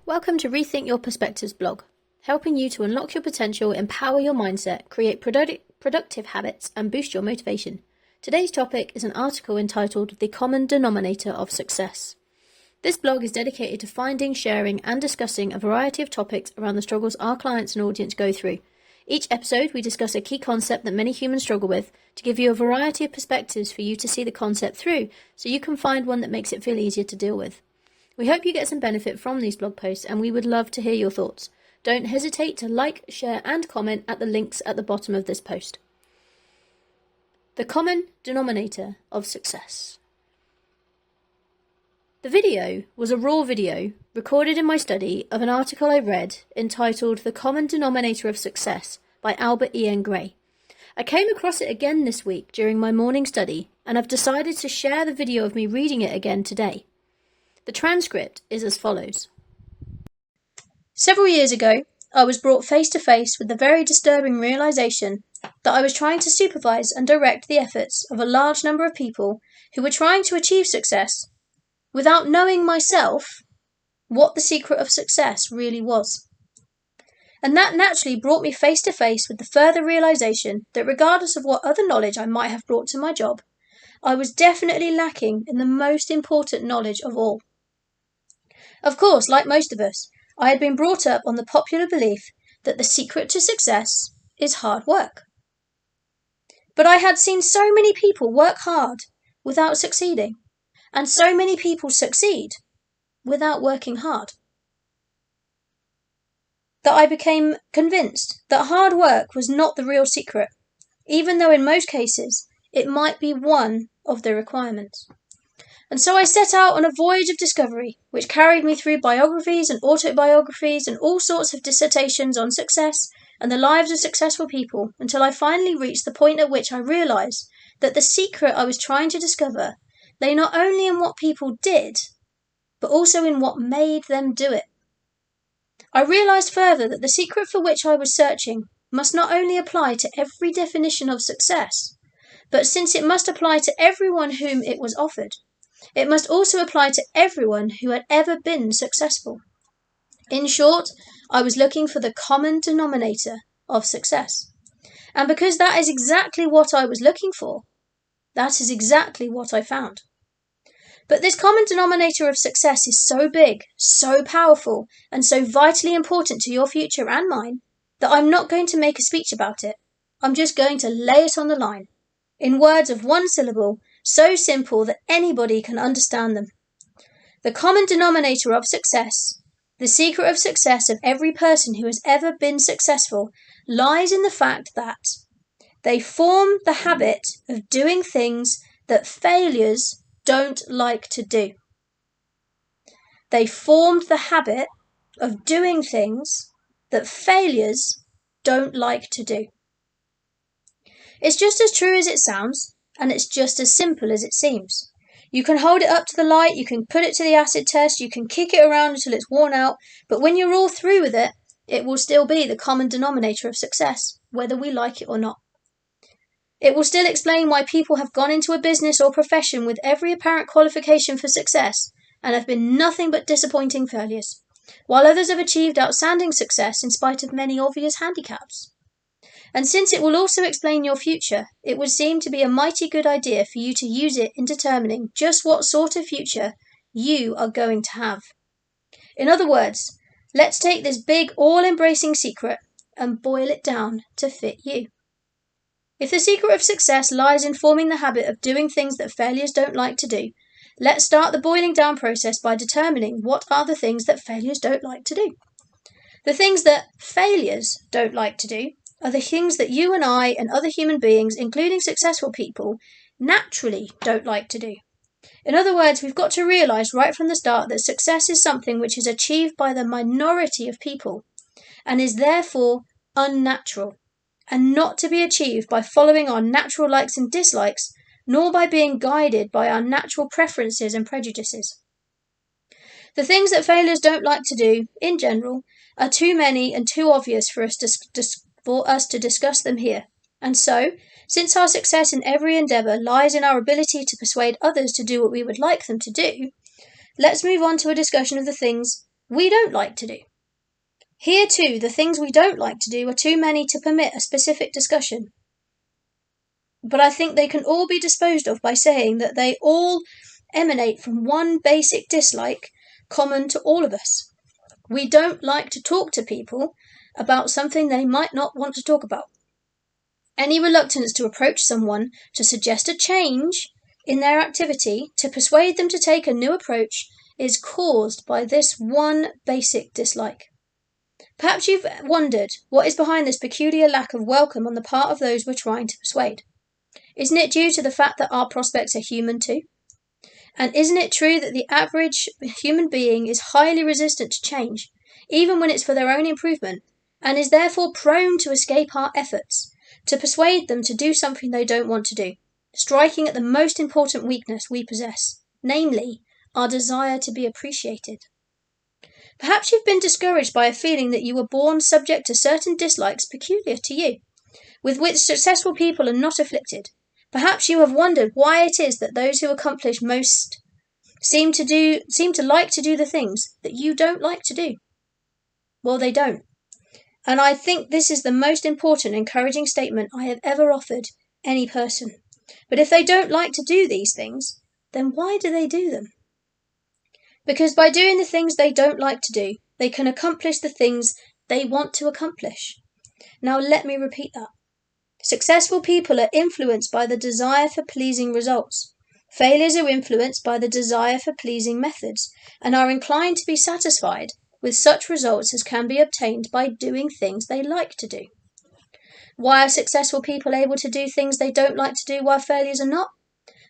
Welcome to Rethink Your Perspectives blog, helping you to unlock your potential, empower your mindset, create productive habits, and boost your motivation. Today's topic is an article entitled The Common Denominator of Success. This blog is dedicated to finding, sharing, and discussing a variety of topics around the struggles our clients and audience go through. Each episode, we discuss a key concept that many humans struggle with to give you a variety of perspectives for you to see the concept through so you can find one that makes it feel easier to deal with. We hope you get some benefit from these blog posts, and we would love to hear your thoughts. Don't hesitate to like, share, and comment at the links at the bottom of this post. The Common Denominator of Success. The video was a raw video recorded in my study of an article I read entitled The Common Denominator of Success by Albert Ian Gray. I came across it again this week during my morning study, and I've decided to share the video of me reading it again today. The transcript is as follows. Several years ago, I was brought face to face with the very disturbing realization that I was trying to supervise and direct the efforts of a large number of people who were trying to achieve success without knowing myself what the secret of success really was. And that naturally brought me face to face with the further realization that regardless of what other knowledge I might have brought to my job, I was definitely lacking in the most important knowledge of all. Of course, like most of us, I had been brought up on the popular belief that the secret to success is hard work. But I had seen so many people work hard without succeeding, and so many people succeed without working hard, that I became convinced that hard work was not the real secret, even though in most cases it might be one of the requirements. And so I set out on a voyage of discovery, which carried me through biographies and autobiographies and all sorts of dissertations on success and the lives of successful people, until I finally reached the point at which I realized that the secret I was trying to discover lay not only in what people did, but also in what made them do it. I realized further that the secret for which I was searching must not only apply to every definition of success, but since it must apply to everyone whom it was offered, it must also apply to everyone who had ever been successful. In short, I was looking for the common denominator of success. And because that is exactly what I was looking for, that is exactly what I found. But this common denominator of success is so big, so powerful, and so vitally important to your future and mine, that I'm not going to make a speech about it. I'm just going to lay it on the line, in words of one syllable, so simple that anybody can understand them. The common denominator of success, the secret of success of every person who has ever been successful, lies in the fact that they form the habit of doing things that failures don't like to do. They formed the habit of doing things that failures don't like to do. It's just as true as it sounds, and it's just as simple as it seems. You can hold it up to the light, you can put it to the acid test, you can kick it around until it's worn out, but when you're all through with it, it will still be the common denominator of success, whether we like it or not. It will still explain why people have gone into a business or profession with every apparent qualification for success and have been nothing but disappointing failures, while others have achieved outstanding success in spite of many obvious handicaps. And since it will also explain your future, it would seem to be a mighty good idea for you to use it in determining just what sort of future you are going to have. In other words, let's take this big, all-embracing secret and boil it down to fit you. If the secret of success lies in forming the habit of doing things that failures don't like to do, let's start the boiling down process by determining what are the things that failures don't like to do. The things that failures don't like to do are the things that you and I and other human beings, including successful people, naturally don't like to do. In other words, we've got to realise right from the start that success is something which is achieved by the minority of people and is therefore unnatural, and not to be achieved by following our natural likes and dislikes, nor by being guided by our natural preferences and prejudices. The things that failures don't like to do, in general, are too many and too obvious for us to discuss them here. And so, since our success in every endeavour lies in our ability to persuade others to do what we would like them to do, let's move on to a discussion of the things we don't like to do. Here too, the things we don't like to do are too many to permit a specific discussion. But I think they can all be disposed of by saying that they all emanate from one basic dislike common to all of us. We don't like to talk to people about something they might not want to talk about. Any reluctance to approach someone to suggest a change in their activity, to persuade them to take a new approach, is caused by this one basic dislike. Perhaps you've wondered what is behind this peculiar lack of welcome on the part of those we're trying to persuade. Isn't it due to the fact that our prospects are human too? And isn't it true that the average human being is highly resistant to change, even when it's for their own improvement, and is therefore prone to escape our efforts, to persuade them to do something they don't want to do, striking at the most important weakness we possess, namely, our desire to be appreciated. Perhaps you've been discouraged by a feeling that you were born subject to certain dislikes peculiar to you, with which successful people are not afflicted. Perhaps you have wondered why it is that those who accomplish most seem to like to do the things that you don't like to do. Well, they don't. And I think this is the most important encouraging statement I have ever offered any person. But if they don't like to do these things, then why do they do them? Because by doing the things they don't like to do, they can accomplish the things they want to accomplish. Now let me repeat that. Successful people are influenced by the desire for pleasing results. Failures are influenced by the desire for pleasing methods, and are inclined to be satisfied with such results as can be obtained by doing things they like to do. Why are successful people able to do things they don't like to do while failures are not?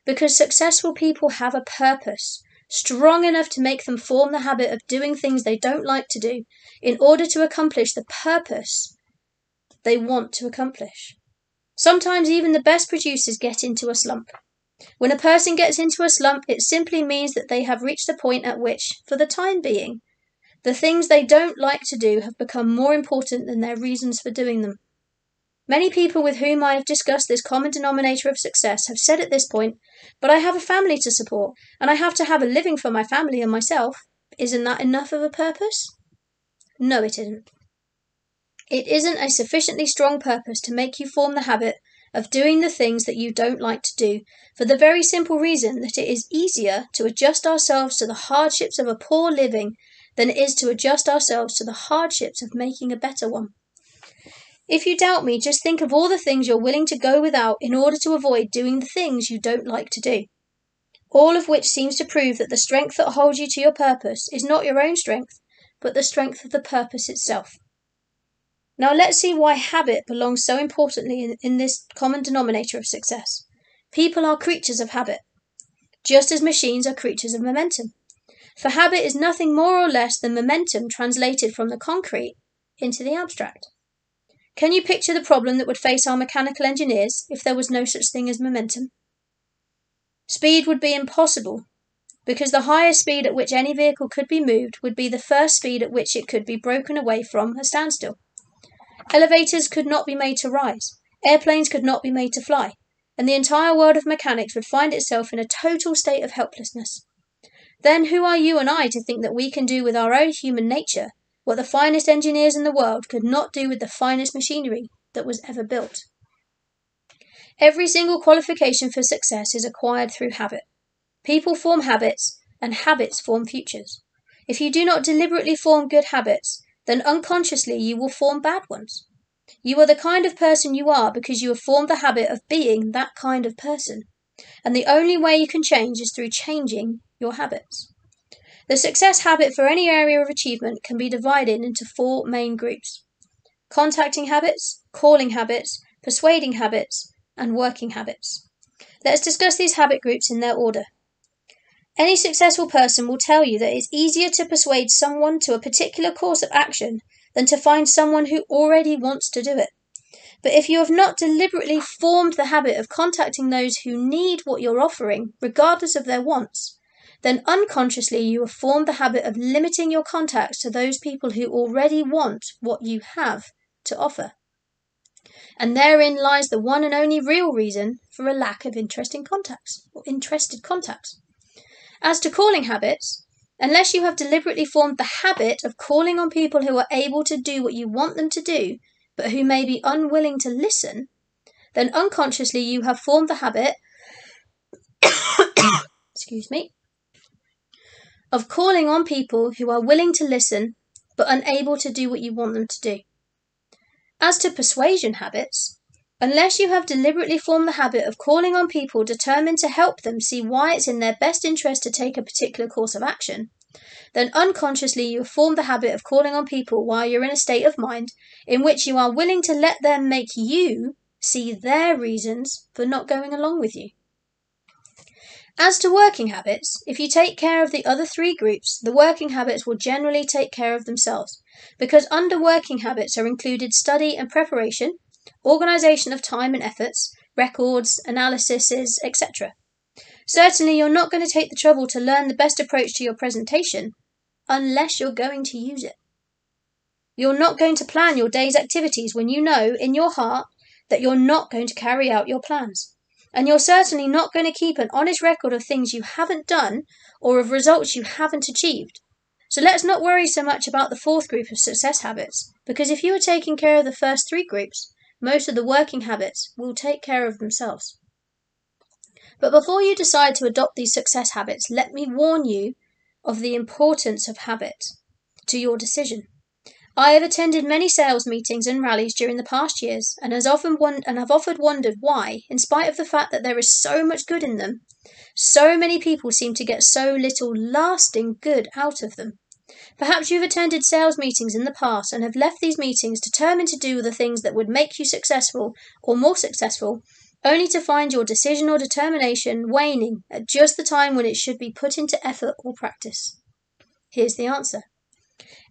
Because successful people have a purpose strong enough to make them form the habit of doing things they don't like to do in order to accomplish the purpose they want to accomplish. Sometimes even the best producers get into a slump. When a person gets into a slump, it simply means that they have reached a point at which, for the time being, the things they don't like to do have become more important than their reasons for doing them. Many people with whom I have discussed this common denominator of success have said at this point, but I have a family to support, and I have to have a living for my family and myself. Isn't that enough of a purpose? No, it isn't. It isn't a sufficiently strong purpose to make you form the habit of doing the things that you don't like to do, for the very simple reason that it is easier to adjust ourselves to the hardships of a poor living than it is to adjust ourselves to the hardships of making a better one. If you doubt me, just think of all the things you're willing to go without in order to avoid doing the things you don't like to do. All of which seems to prove that the strength that holds you to your purpose is not your own strength, but the strength of the purpose itself. Now let's see why habit belongs so importantly in this common denominator of success. People are creatures of habit, just as machines are creatures of momentum. For habit is nothing more or less than momentum translated from the concrete into the abstract. Can you picture the problem that would face our mechanical engineers if there was no such thing as momentum? Speed would be impossible, because the highest speed at which any vehicle could be moved would be the first speed at which it could be broken away from a standstill. Elevators could not be made to rise, airplanes could not be made to fly, and the entire world of mechanics would find itself in a total state of helplessness. Then who are you and I to think that we can do with our own human nature what the finest engineers in the world could not do with the finest machinery that was ever built? Every single qualification for success is acquired through habit. People form habits, and habits form futures. If you do not deliberately form good habits, then unconsciously you will form bad ones. You are the kind of person you are because you have formed the habit of being that kind of person. And the only way you can change is through changing your habits. The success habit for any area of achievement can be divided into 4 main groups: contacting habits, calling habits, persuading habits, and working habits. Let's discuss these habit groups in their order. Any successful person will tell you that it's easier to persuade someone to a particular course of action than to find someone who already wants to do it. But if you have not deliberately formed the habit of contacting those who need what you're offering, regardless of their wants, then unconsciously you have formed the habit of limiting your contacts to those people who already want what you have to offer. And therein lies the one and only real reason for a lack of interested contacts. As to calling habits, Unless you have deliberately formed the habit of calling on people who are able to do what you want them to do, but who may be unwilling to listen, then unconsciously you have formed the habit of calling on people who are willing to listen, but unable to do what you want them to do. As to persuasion habits, unless you have deliberately formed the habit of calling on people determined to help them see why it's in their best interest to take a particular course of action, then unconsciously you have formed the habit of calling on people while you're in a state of mind in which you are willing to let them make you see their reasons for not going along with you. As to working habits, if you take care of the other three groups, the working habits will generally take care of themselves, because under working habits are included study and preparation, organisation of time and efforts, records, analyses, etc. Certainly you're not going to take the trouble to learn the best approach to your presentation unless you're going to use it. You're not going to plan your day's activities when you know in your heart that you're not going to carry out your plans. And you're certainly not going to keep an honest record of things you haven't done or of results you haven't achieved. So let's not worry so much about the fourth group of success habits, because if you are taking care of the first three groups, most of the working habits will take care of themselves. But before you decide to adopt these success habits, let me warn you of the importance of habit to your decision. I have attended many sales meetings and rallies during the past years, and have often wondered why, in spite of the fact that there is so much good in them, so many people seem to get so little lasting good out of them. Perhaps you've attended sales meetings in the past and have left these meetings determined to do the things that would make you successful or more successful, only to find your decision or determination waning at just the time when it should be put into effort or practice. Here's the answer.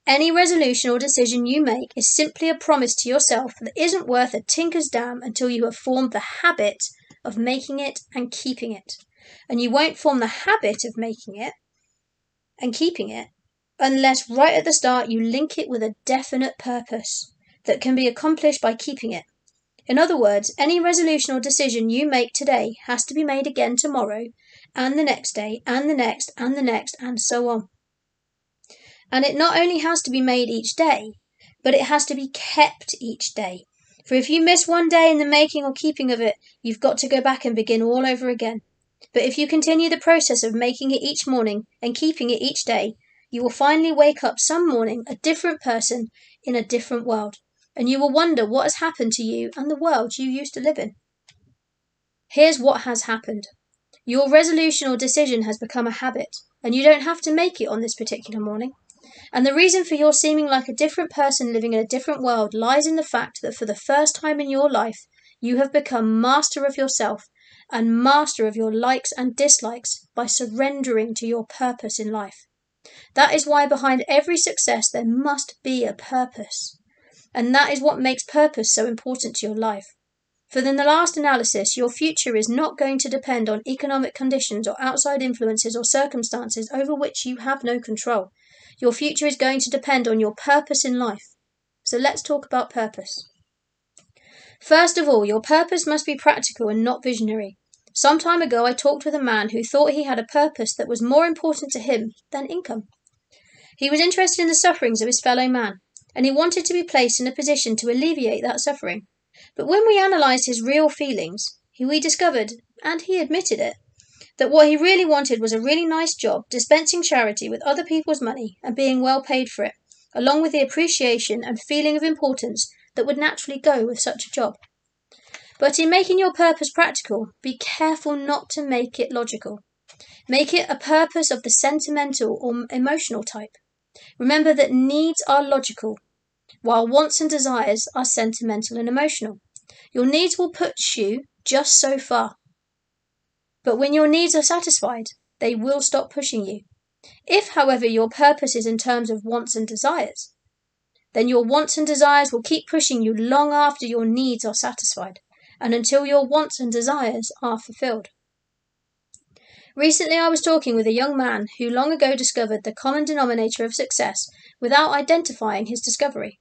Any resolution or decision you make is simply a promise to yourself that isn't worth a tinker's damn until you have formed the habit of making it and keeping it. And you won't form the habit of making it and keeping it unless right at the start you link it with a definite purpose that can be accomplished by keeping it. In other words, any resolution or decision you make today has to be made again tomorrow, and the next day, and the next, and the next, and so on. And it not only has to be made each day, but it has to be kept each day. For if you miss one day in the making or keeping of it, you've got to go back and begin all over again. But if you continue the process of making it each morning and keeping it each day, you will finally wake up some morning a different person in a different world, and you will wonder what has happened to you and the world you used to live in. Here's what has happened. Your resolution or decision has become a habit, and you don't have to make it on this particular morning. And the reason for your seeming like a different person living in a different world lies in the fact that for the first time in your life, you have become master of yourself and master of your likes and dislikes by surrendering to your purpose in life. That is why behind every success there must be a purpose. And that is what makes purpose so important to your life. For in the last analysis, your future is not going to depend on economic conditions or outside influences or circumstances over which you have no control. Your future is going to depend on your purpose in life. So let's talk about purpose. First of all, your purpose must be practical and not visionary. Some time ago, I talked with a man who thought he had a purpose that was more important to him than income. He was interested in the sufferings of his fellow man, and he wanted to be placed in a position to alleviate that suffering. But when we analysed his real feelings, we discovered, and he admitted it, that what he really wanted was a really nice job, dispensing charity with other people's money and being well paid for it, along with the appreciation and feeling of importance that would naturally go with such a job. But in making your purpose practical, be careful not to make it logical. Make it a purpose of the sentimental or emotional type. Remember that needs are logical, while wants and desires are sentimental and emotional. Your needs will push you just so far. But when your needs are satisfied, they will stop pushing you. If, however, your purpose is in terms of wants and desires, then your wants and desires will keep pushing you long after your needs are satisfied, and until your wants and desires are fulfilled. Recently I was talking with a young man who long ago discovered the common denominator of success without identifying his discovery.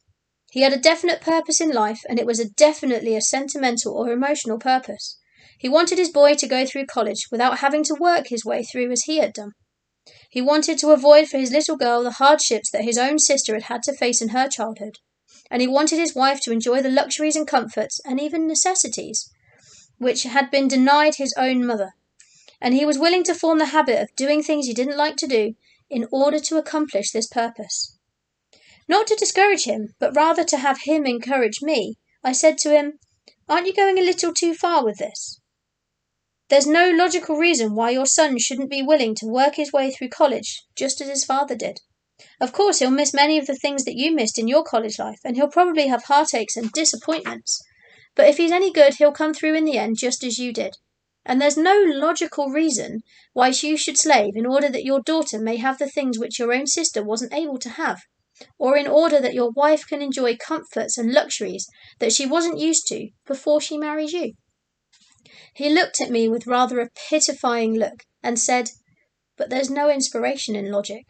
He had a definite purpose in life, and it was definitely a sentimental or emotional purpose. He wanted his boy to go through college without having to work his way through as he had done. He wanted to avoid for his little girl the hardships that his own sister had had to face in her childhood, and he wanted his wife to enjoy the luxuries and comforts and even necessities which had been denied his own mother, and he was willing to form the habit of doing things he didn't like to do in order to accomplish this purpose. Not to discourage him, but rather to have him encourage me, I said to him, "Aren't you going a little too far with this? There's no logical reason why your son shouldn't be willing to work his way through college just as his father did. Of course, he'll miss many of the things that you missed in your college life, and he'll probably have heartaches and disappointments. But if he's any good, he'll come through in the end just as you did. And there's no logical reason why you should slave in order that your daughter may have the things which your own sister wasn't able to have, or in order that your wife can enjoy comforts and luxuries that she wasn't used to before she marries you." He looked at me with rather a pitifying look and said, "But there's no inspiration in logic.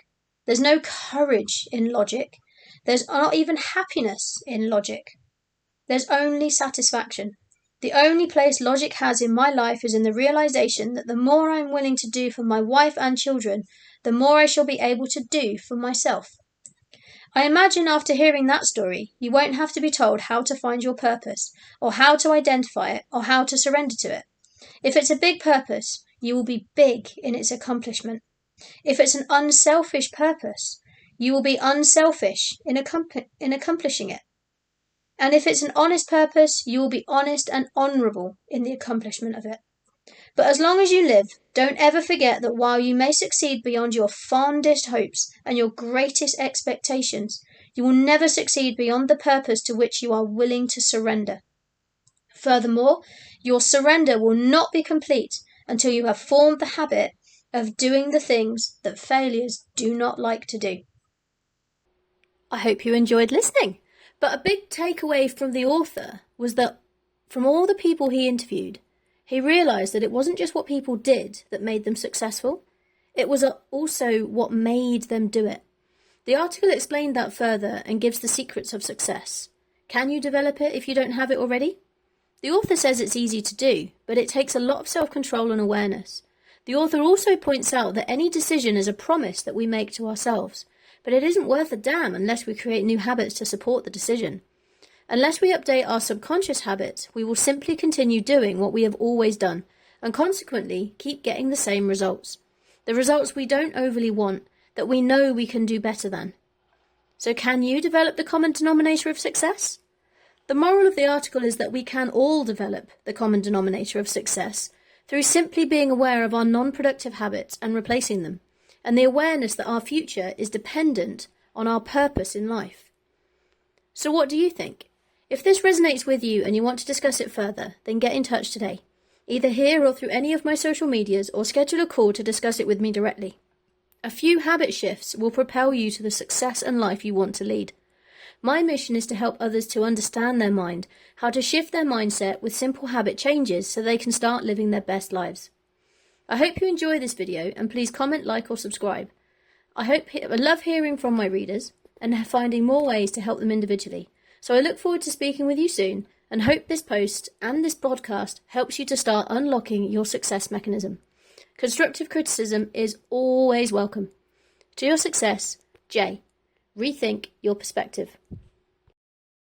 There's no courage in logic. There's not even happiness in logic. There's only satisfaction. The only place logic has in my life is in the realization that the more I'm willing to do for my wife and children, the more I shall be able to do for myself." I imagine after hearing that story, you won't have to be told how to find your purpose, or how to identify it, or how to surrender to it. If it's a big purpose, you will be big in its accomplishment. If it's an unselfish purpose, you will be unselfish in accomplishing it. And if it's an honest purpose, you will be honest and honourable in the accomplishment of it. But as long as you live, don't ever forget that while you may succeed beyond your fondest hopes and your greatest expectations, you will never succeed beyond the purpose to which you are willing to surrender. Furthermore, your surrender will not be complete until you have formed the habit of doing the things that failures do not like to do. I hope you enjoyed listening. But a big takeaway from the author was that from all the people he interviewed, he realised that it wasn't just what people did that made them successful, it was also what made them do it. The article explained that further and gives the secrets of success. Can you develop it if you don't have it already? The author says it's easy to do, but it takes a lot of self-control and awareness. The author also points out that any decision is a promise that we make to ourselves, but it isn't worth a damn unless we create new habits to support the decision. Unless we update our subconscious habits, we will simply continue doing what we have always done, and consequently keep getting the same results. The results we don't overly want, that we know we can do better than. So can you develop the common denominator of success? The moral of the article is that we can all develop the common denominator of success through simply being aware of our non-productive habits and replacing them, and the awareness that our future is dependent on our purpose in life. So what do you think? If this resonates with you and you want to discuss it further, then get in touch today, either here or through any of my social medias, or schedule a call to discuss it with me directly. A few habit shifts will propel you to the success and life you want to lead. My mission is to help others to understand their mind, how to shift their mindset with simple habit changes so they can start living their best lives. I hope you enjoy this video, and please comment, like or subscribe. I love hearing from my readers and finding more ways to help them individually. So I look forward to speaking with you soon, and hope this post and this podcast helps you to start unlocking your success mechanism. Constructive criticism is always welcome. To your success, Jay. Rethink your perspective.